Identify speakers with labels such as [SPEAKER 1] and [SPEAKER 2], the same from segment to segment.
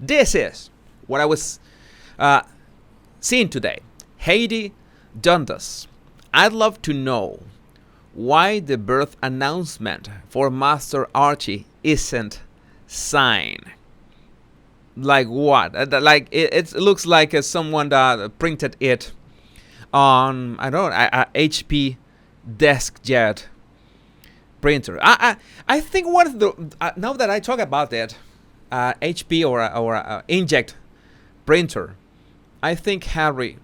[SPEAKER 1] This is what I was seeing today. Heidi Dundas. I'd love to know why the birth announcement for Master Archie isn't signed. Like what? Like it looks like someone that printed it on, I don't know, a HP DeskJet printer. I think one of the now that I talk about it, HP or a inkjet printer, I think Harry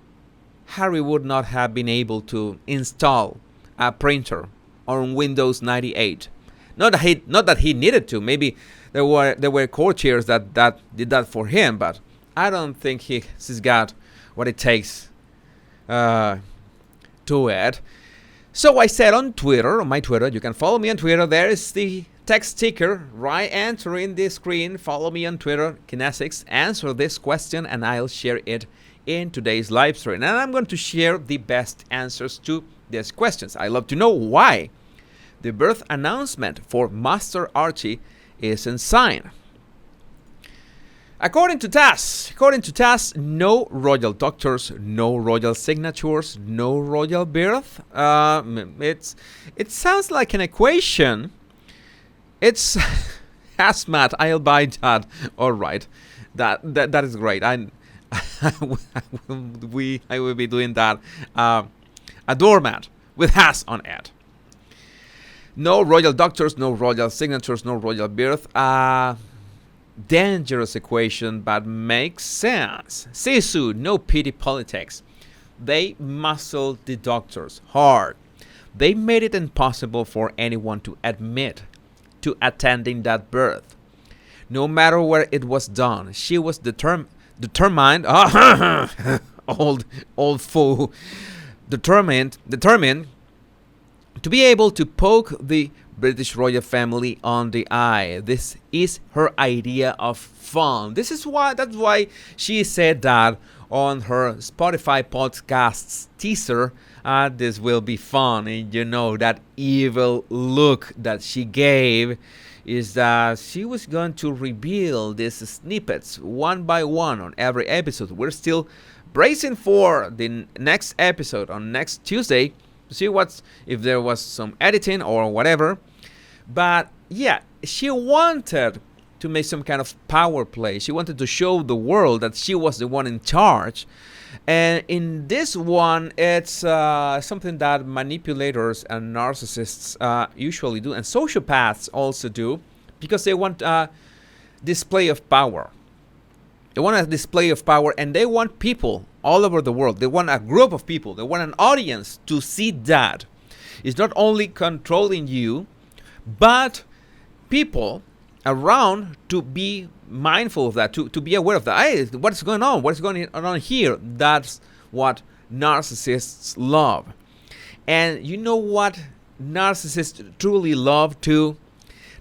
[SPEAKER 1] would not have been able to install a printer on Windows 98. Not that he needed to. Maybe there were co-chairs that did that for him, but I don't think he's got what it takes to it. So I said on Twitter, on my Twitter, you can follow me on Twitter. There is the text sticker right entering the screen. Follow me on Twitter, Kinesics. Answer this question and I'll share it in today's live stream. And I'm going to share the best answers to these questions. I love to know why the birth announcement for Master Archie isn't signed. According to TASS, no royal doctors, no royal signatures, no royal birth. It sounds like an equation. It's hazmat. I'll buy that. All right, that is great. I will be doing that. A doormat with has on it. No royal doctors, no royal signatures, no royal birth. Dangerous equation, but makes sense. Sisu, no pity politics. They muscled the doctors hard. They made it impossible for anyone to admit to attending that birth. No matter where it was done, she was determined. old fool. Determined to be able to poke the British royal family on the eye. This is her idea of fun. That's why she said that on her Spotify podcasts teaser. This will be fun. And you know, that evil look that she gave is that she was going to reveal these snippets one by one on every episode. We're still bracing for the next episode on next Tuesday to see if there was some editing or whatever. But yeah, she wanted to make some kind of power play. She wanted to show the world that she was the one in charge. And in this one, it's something that manipulators and narcissists usually do, and sociopaths also do, because they want a display of power. They want a display of power, and they want people all over the world. They want a group of people. They want an audience to see that. It's not only controlling you, but people around to be mindful of that, to be aware of that. Hey, what's going on? What's going on here? That's what narcissists love. And you know what narcissists truly love too?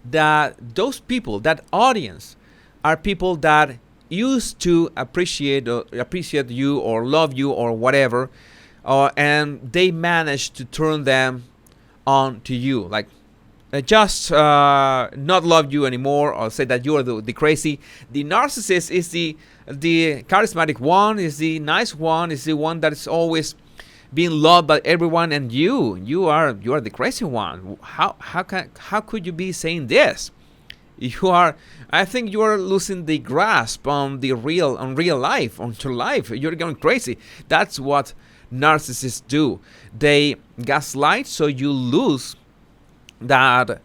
[SPEAKER 1] That those people, that audience, are people that used to appreciate you or love you or whatever, and they manage to turn them on to you, like just not love you anymore, or say that you are the crazy. The narcissist is the charismatic one, is the nice one, is the one that is always being loved by everyone, and you are the crazy one. How could you be saying this? I think you are losing the grasp on real life, on your life. You're going crazy. That's what narcissists do. They gaslight, so you lose that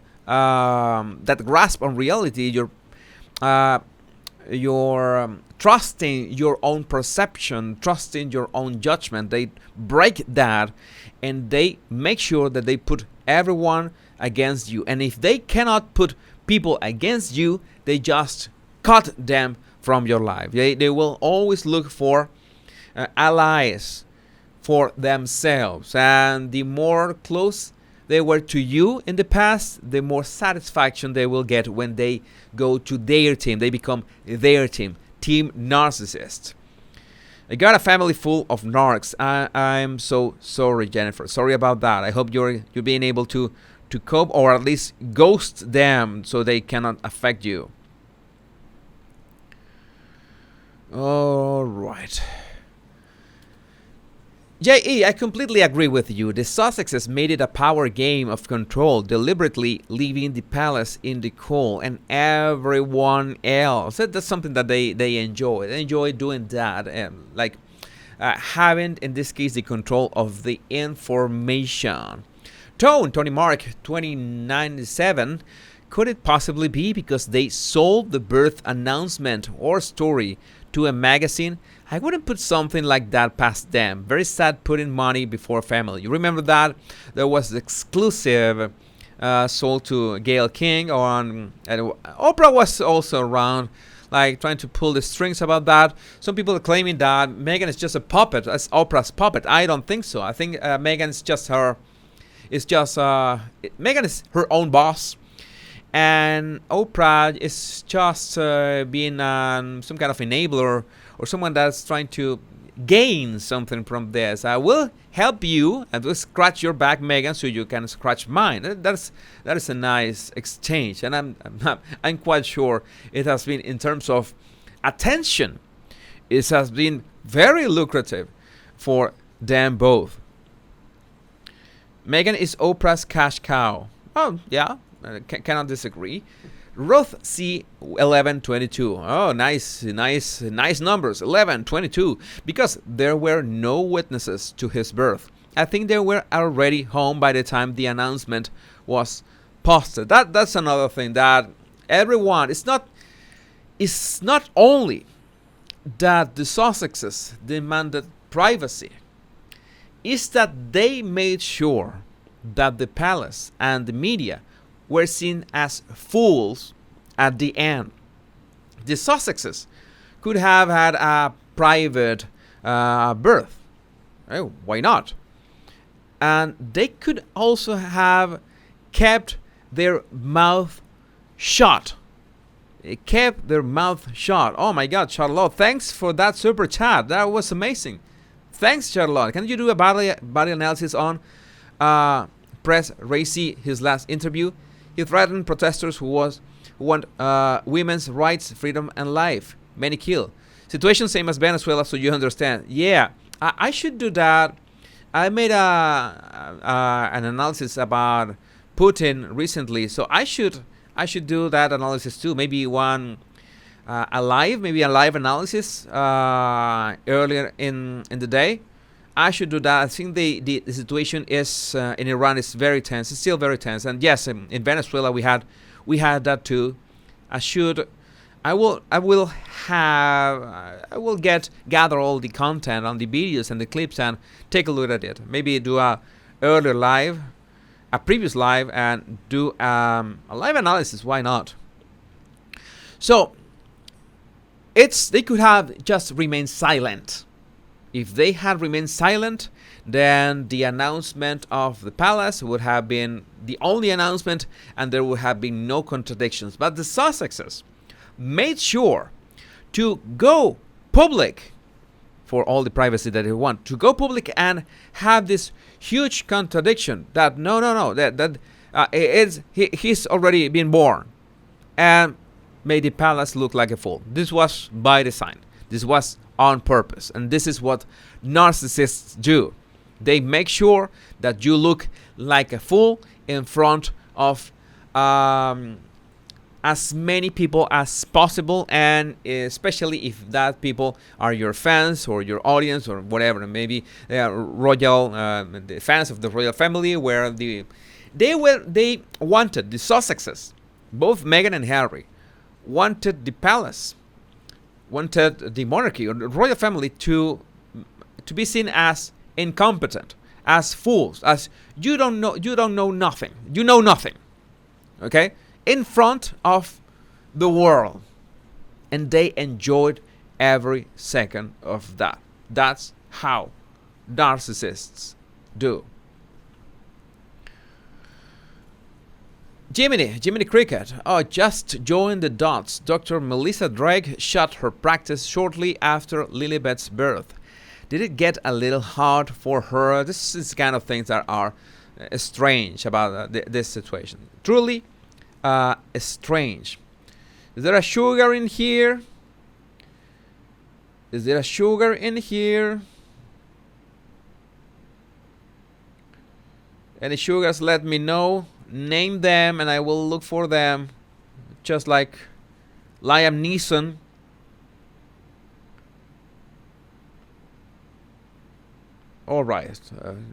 [SPEAKER 1] grasp on reality. You're trusting your own perception, trusting your own judgment. They break that, and they make sure that they put everyone against you. And if they cannot put people against you, they just cut them from your life. They will always look for allies for themselves, and the more close they were to you in the past, the more satisfaction they will get when they go to their team. They become their team narcissist. I got a family full of narcs. I'm so sorry, Jennifer. Sorry about that. I hope you're being able to cope, or at least ghost them so they cannot affect you. J.E., I completely agree with you. The Sussexes made it a power game of control, deliberately leaving the palace in the cold and everyone else. That's something that they enjoy. They enjoy doing that. Like having, in this case, the control of the information. Tony Mark 2097. Could it possibly be because they sold the birth announcement or story to a magazine? I wouldn't put something like that past them. Very sad putting money before family. You remember that? There was exclusive sold to Gayle King on... Oprah was also around, like trying to pull the strings about that. Some people are claiming that Meghan is just a puppet, as Oprah's puppet. I don't think so. I think Meghan is just her... Meghan is her own boss. And Oprah is just being some kind of enabler or someone that's trying to gain something from this. I will help you and will scratch your back, Meghan, so you can scratch mine. That is a nice exchange, and I'm quite sure it has been, in terms of attention, it has been very lucrative for them both. Meghan is Oprah's cash cow. Oh yeah. Cannot disagree. Ruth C 1122. Oh, nice numbers. 1122. Because there were no witnesses to his birth. I think they were already home by the time the announcement was posted. That's another thing that everyone. It's not only that the Sussexes demanded privacy. It's that they made sure that the palace and the media were seen as fools at the end. The Sussexes could have had a private birth. Oh, why not? And they could also have kept their mouth shut. They kept their mouth shut. Oh my God, Charlotte, thanks for that super chat. That was amazing. Thanks, Charlotte. Can you do a body analysis on Press Racy, his last interview? He threatened protesters who want women's rights, freedom, and life. Many killed. Situation same as Venezuela, so you understand. Yeah, I should do that. I made an analysis about Putin recently, so I should do that analysis too. Maybe a live analysis earlier in the day. I should do that. I think the situation is in Iran is very tense. It's still very tense. And yes, in Venezuela we had that too. I will gather all the content on the videos and the clips and take a look at it. Maybe do a previous live, and do a live analysis. Why not? So they could have just remained silent. If they had remained silent, then the announcement of the palace would have been the only announcement, and there would have been no contradictions. But the Sussexes made sure to go public, for all the privacy that they want, to go public and have this huge contradiction that he's already been born, and made the palace look like a fool. This was by design. This was on purpose, and this is what narcissists do. They make sure that you look like a fool in front of as many people as possible, and especially if that people are your fans or your audience or whatever. Maybe they are the fans of the royal family, where they wanted, the Sussexes, both Meghan and Harry, wanted the palace, wanted the monarchy or the royal family to be seen as incompetent, as fools, as you don't know nothing, okay, in front of the world. And they enjoyed every second of that. That's how narcissists do. Jiminy Cricket. Oh, just join the dots. Dr. Melissa Drake shut her practice shortly after Lilibet's birth. Did it get a little hard for her? This is kind of things that are strange about this situation. Truly strange. Is there a sugar in here? Is there a sugar in here? Any sugars, let me know. Name them and I will look for them. Just like Liam Neeson. Alright.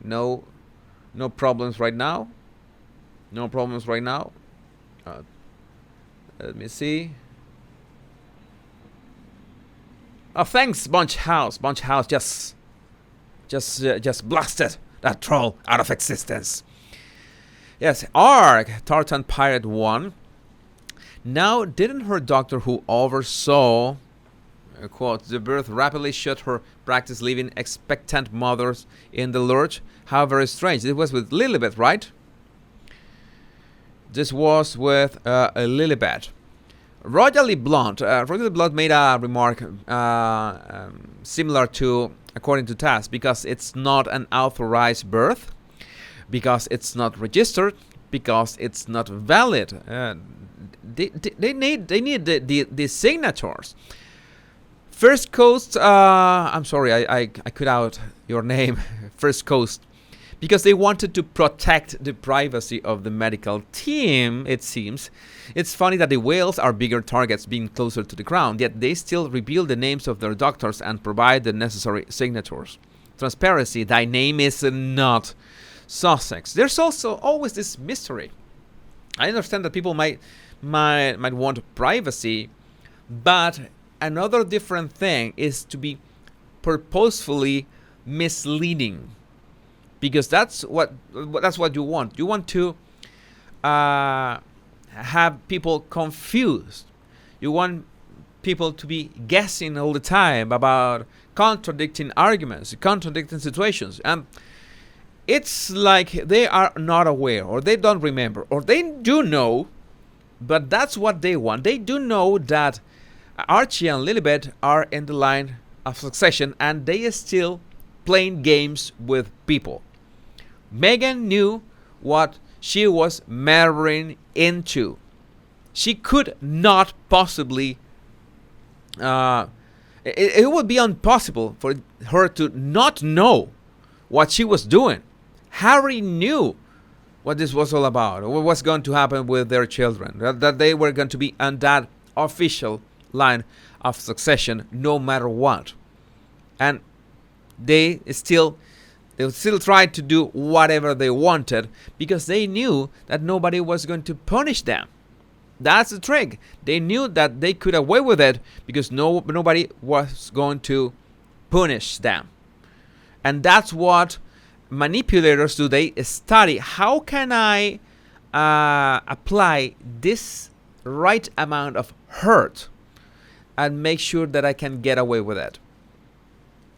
[SPEAKER 1] No problems right now. No problems right now. Let me see. Oh, thanks, Bunch House. Bunch House just blasted that troll out of existence. Yes, Arg, Tartan Pirate 1. Now, didn't her doctor who oversaw, quote, the birth rapidly shut her practice, leaving expectant mothers in the lurch? How very strange. It was with Lilibet, right? This was with Lilibet. Royally Blunt. Royally Blunt made a remark similar to, according to TAS, because it's not an authorized birth, because it's not registered, because it's not valid. They need the signatures. First Coast. I'm sorry, I cut out your name. First Coast. Because they wanted to protect the privacy of the medical team, it seems. It's funny that the whales are bigger targets being closer to the ground, yet they still reveal the names of their doctors and provide the necessary signatures. Transparency, thy name is not Sussex. There's also always this mystery. I understand that people might want privacy, but another different thing is to be purposefully misleading. Because that's what you want. You want to have people confused. You want people to be guessing all the time about contradicting arguments, contradicting situations. And it's like they are not aware, or they don't remember, or they do know, but that's what they want. They do know that Archie and Lilibet are in the line of succession, and they are still playing games with people. Megan knew what she was marrying into. She could not possibly... it would be impossible for her to not know what she was doing. Harry knew what this was all about, what was going to happen with their children, that they were going to be on that official line of succession no matter what. And they still tried to do whatever they wanted because they knew that nobody was going to punish them. That's the trick. They knew that they could away with it because nobody was going to punish them. And that's what manipulators do. They study, how can I apply this right amount of hurt and make sure that I can get away with it.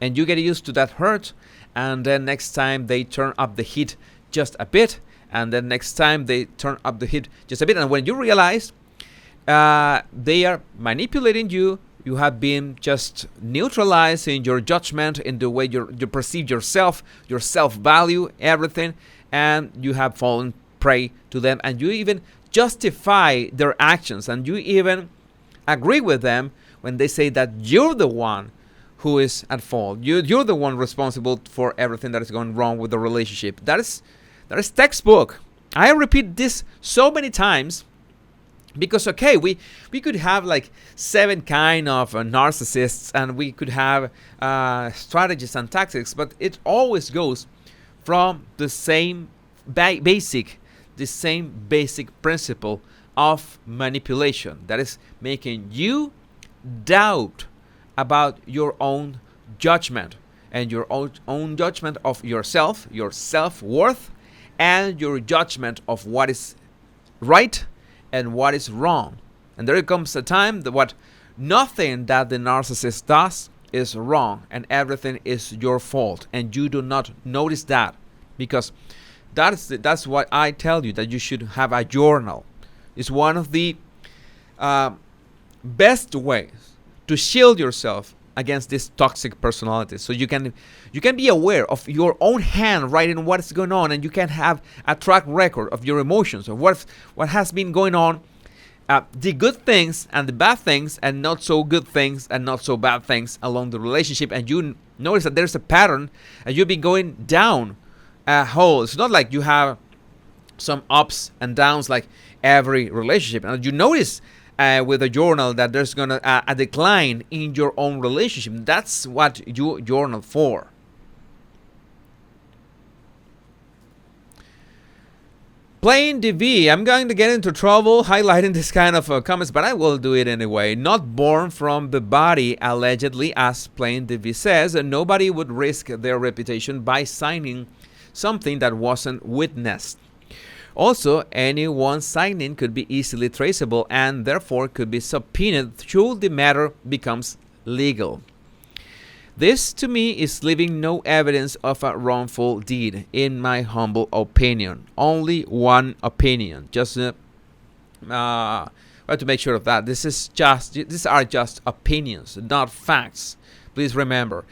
[SPEAKER 1] And you get used to that hurt, and then next time they turn up the heat just a bit, and then next time they turn up the heat just a bit, and when you realize they are manipulating you, you have been just neutralizing your judgment in the way you perceive yourself, your self-value, everything, and you have fallen prey to them, and you even justify their actions, and you even agree with them when they say that you're the one who is at fault. You're the one responsible for everything that is going wrong with the relationship. That is textbook. I repeat this so many times because, okay, we could have like 7 kind of narcissists, and we could have strategies and tactics, but it always goes from the same basic principle of manipulation. That is making you doubt about your own judgment and your own judgment of yourself, your self-worth, and your judgment of what is right and what is wrong. And there comes a time that nothing that the narcissist does is wrong, and everything is your fault, and you do not notice that, because that's what I tell you, that you should have a journal. It's one of the best ways to shield yourself against this toxic personality, so you can be aware of your own handwriting, what is going on, and you can have a track record of your emotions, of what has been going on, the good things and the bad things, and not so good things and not so bad things along the relationship, and you notice that there's a pattern, and you've been going down a whole. It's not like you have some ups and downs like every relationship. And you notice with a journal that there's gonna a decline in your own relationship. That's what you journal for. Playing DV, I'm going to get into trouble highlighting this kind of comments, but I will do it anyway. Not born from the body, allegedly, as Playing DV says, nobody would risk their reputation by signing something that wasn't witnessed. Also, anyone signing could be easily traceable and therefore could be subpoenaed should the matter becomes legal. This, to me, is leaving no evidence of a wrongful deed, in my humble opinion. Only one opinion. Just to make sure of that. These are just opinions, not facts. Please remember.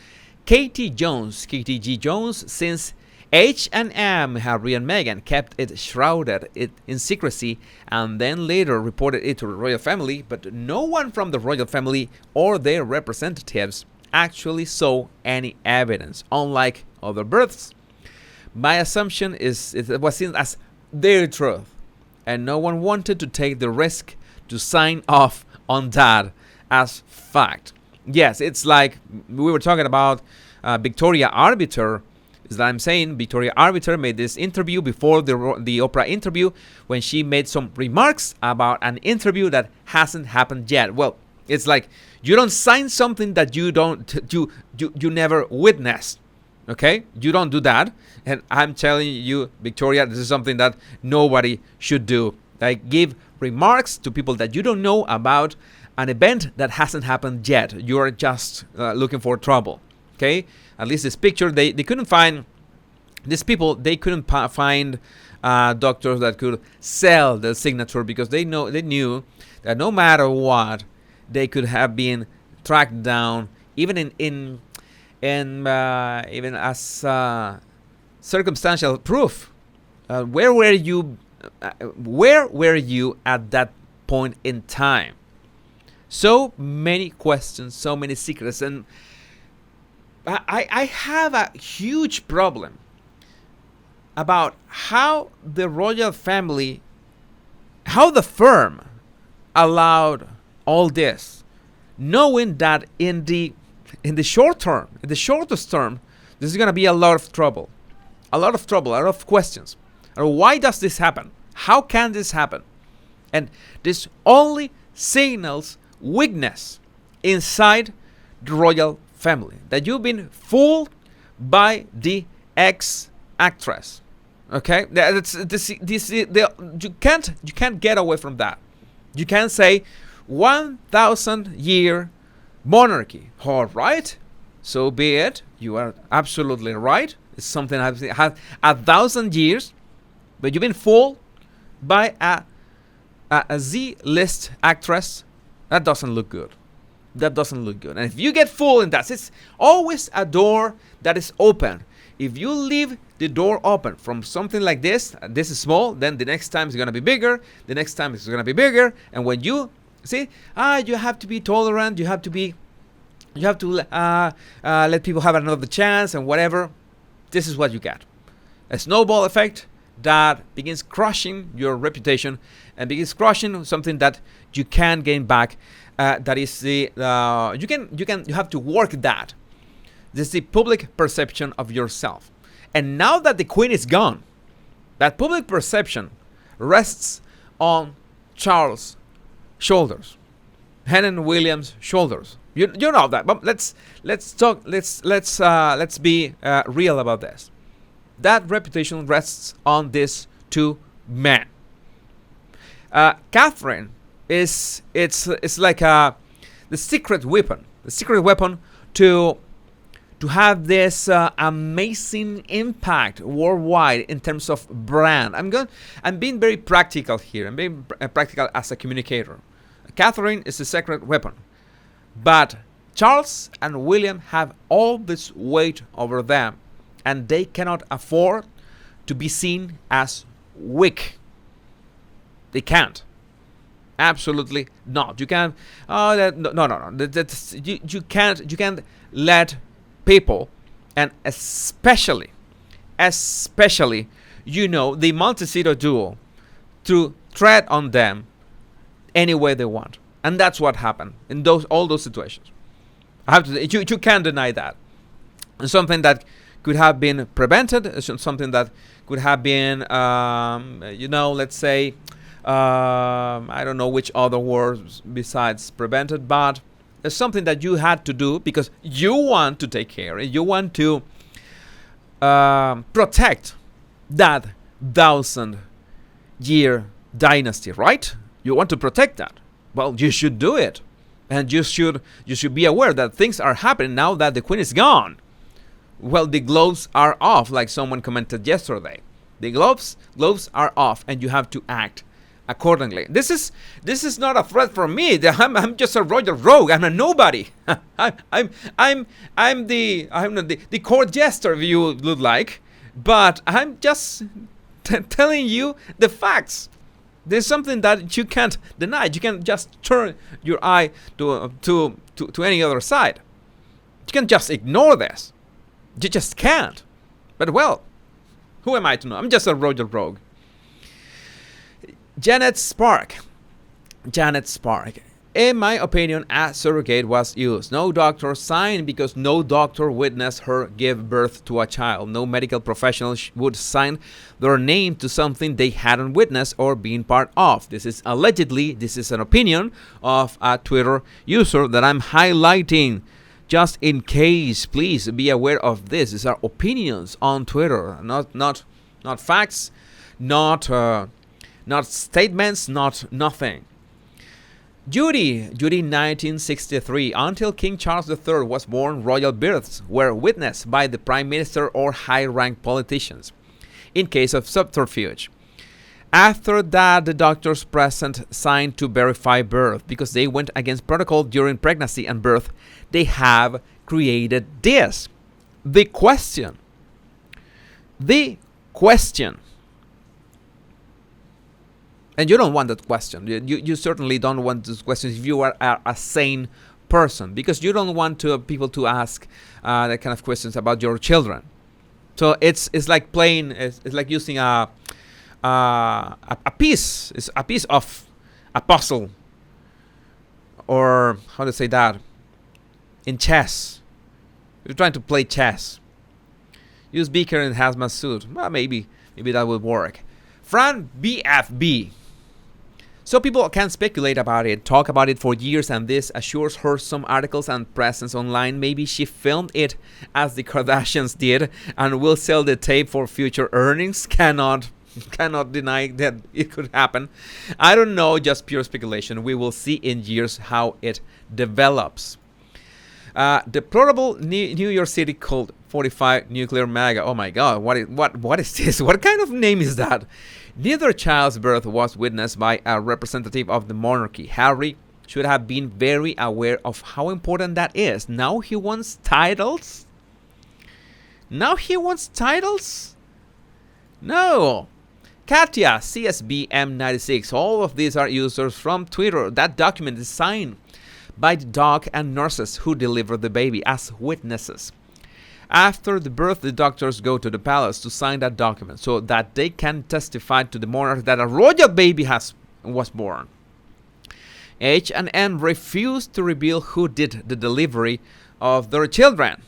[SPEAKER 1] KTG Jones, since H&M, Harry and Meghan, kept it shrouded in secrecy and then later reported it to the royal family, but no one from the royal family or their representatives actually saw any evidence, unlike other births. My assumption is it was seen as their truth, and no one wanted to take the risk to sign off on that as fact. Yes, it's like we were talking about Victoria Arbiter. Is that I'm saying Victoria Arbiter made this interview before the Oprah interview when she made some remarks about an interview that hasn't happened yet. Well, it's like you don't sign something that you never witnessed. Okay, you don't do that. And I'm telling you, Victoria, this is something that nobody should do. Like give remarks to people that you don't know about an event that hasn't happened yet. You are just looking for trouble. Okay, at least this picture they couldn't find. These people they couldn't find doctors that could sell the signature because they knew that no matter what, they could have been tracked down, even even as circumstantial proof. Where were you? Where were you at that point in time? So many questions, so many secrets, and I have a huge problem about how the royal family, how the firm allowed all this, knowing that in the short term, in the shortest term, this is going to be a lot of trouble, a lot of questions. And why does this happen? How can this happen? And this only signals weakness inside the royal family, that you've been fooled by the ex-actress. Okay, you can't get away from that. You can't say 1,000-year monarchy. All right, so be it. You are absolutely right. It's something that has 1,000 years, but you've been fooled by a Z-list actress. That doesn't look good. That doesn't look good. And if you get fooled in that, it's always a door that is open. If you leave the door open from something like this is small, then the next time it's going to be bigger. The next time it's going to be bigger. And when you see, you have to be tolerant. You have to let people have another chance and whatever. This is what you get. A snowball effect that begins crushing your reputation and begins crushing something that you can gain back. That is the you have to work that. This is the public perception of yourself. And now that the queen is gone, that public perception rests on Charles' shoulders, Helen Williams' shoulders. You know that. But let's talk. Let's be real about this. That reputation rests on these two men. Catherine it's like the secret weapon to have this amazing impact worldwide in terms of brand. I'm being very practical here. I'm being practical as a communicator. Catherine is a secret weapon, but Charles and William have all this weight over them, and they cannot afford to be seen as weak. They can't. Absolutely not. You can't. No. You can't let people, and especially especially, the Montecito duo, to tread on them any way they want. And that's what happened in all those situations. I have to say, you can't deny that. And something that could have been prevented, something that could have been, let's say, I don't know which other words besides prevented, but it's something that you had to do because you want to take care, you want to protect that 1,000-year dynasty, right? You want to protect that. Well, you should do it, and you should be aware that things are happening now that the queen is gone. Well, the gloves are off, like someone commented yesterday. The gloves are off, and you have to act accordingly. This is not a threat from me. I'm just a royal rogue. I'm a nobody. I'm the court jester, if you would like, but I'm just telling you the facts. There's something that you can't deny. You can't just turn your eye to any other side. You can't just ignore this. You just can't. But well, who am I to know? I'm just a royal rogue. Janet Spark. In my opinion, a surrogate was used. No doctor signed because no doctor witnessed her give birth to a child. No medical professional would sign their name to something they hadn't witnessed or been part of. This is an opinion of a Twitter user that I'm highlighting. Just in case, please be aware of this. These are opinions on Twitter, not facts, not statements, not nothing. Judy 1963. Until King Charles III was born, royal births were witnessed by the Prime Minister or high-ranked politicians, in case of subterfuge. After that, the doctors present signed to verify birth. Because they went against protocol during pregnancy and birth, they have created this. The question. And you don't want that question. You certainly don't want this question if you are a sane person, because you don't want people to ask that kind of questions about your children. So it's like playing. It's like using a piece. It's a piece of a puzzle, or how to say that, in chess. You're trying to play chess. Use beaker in hazmat suit. Well, maybe that would work. Fran BFB. So people can speculate about it, talk about it for years, and this assures her some articles and presence online. Maybe she filmed it as the Kardashians did and will sell the tape for future earnings. Cannot deny that it could happen. I don't know, just pure speculation. We will see in years how it develops. Deplorable New York City cult 45 nuclear MAGA. Oh my God, what is this? What kind of name is that? Neither child's birth was witnessed by a representative of the monarchy. Harry should have been very aware of how important that is. Now he wants titles? No. Katya, CSBM96. All of these are users from Twitter. That document is signed by the doc and nurses who delivered the baby as witnesses. After the birth, the doctors go to the palace to sign that document so that they can testify to the monarch that a royal baby was born. H&M refused to reveal who did the delivery of their children.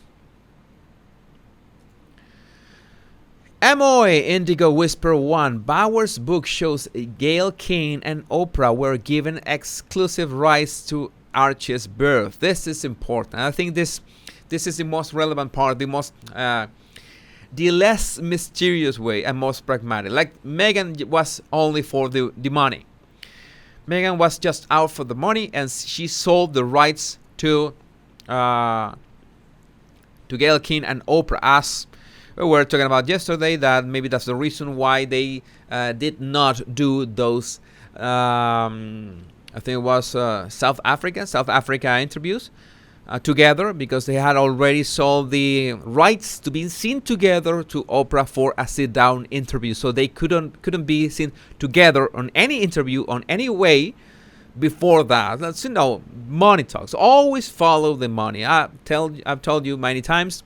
[SPEAKER 1] Amoy Indigo Whisper 1. Bauer's book shows Gayle King and Oprah were given exclusive rights to Archie's birth. This is important. I think this is the most relevant part, the less mysterious way and most pragmatic. Like Meghan was only for the money. Meghan was just out for the money, and she sold the rights to Gayle King and Oprah, as we were talking about yesterday. That maybe that's the reason why they did not do those. I think it was South Africa interviews. Together, because they had already sold the rights to be seen together to Oprah for a sit-down interview, so they couldn't be seen together on any interview on any way before that. That's money talks. Always follow the money. I've told you many times,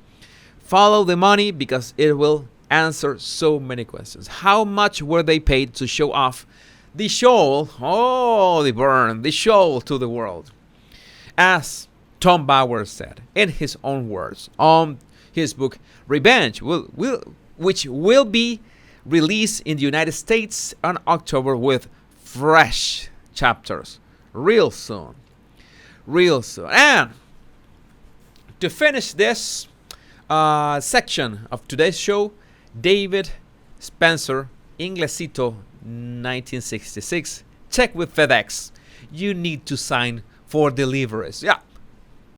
[SPEAKER 1] follow the money because it will answer so many questions. How much were they paid to show off the shoal? Oh, the burn, the shoal to the world. As Tom Bowers said in his own words on his book Revenge, which will be released in the United States in October with fresh chapters real soon. Real soon. And to finish this section of today's show, David Spencer, Inglesito, 1966. Check with FedEx. You need to sign for deliveries. Yeah,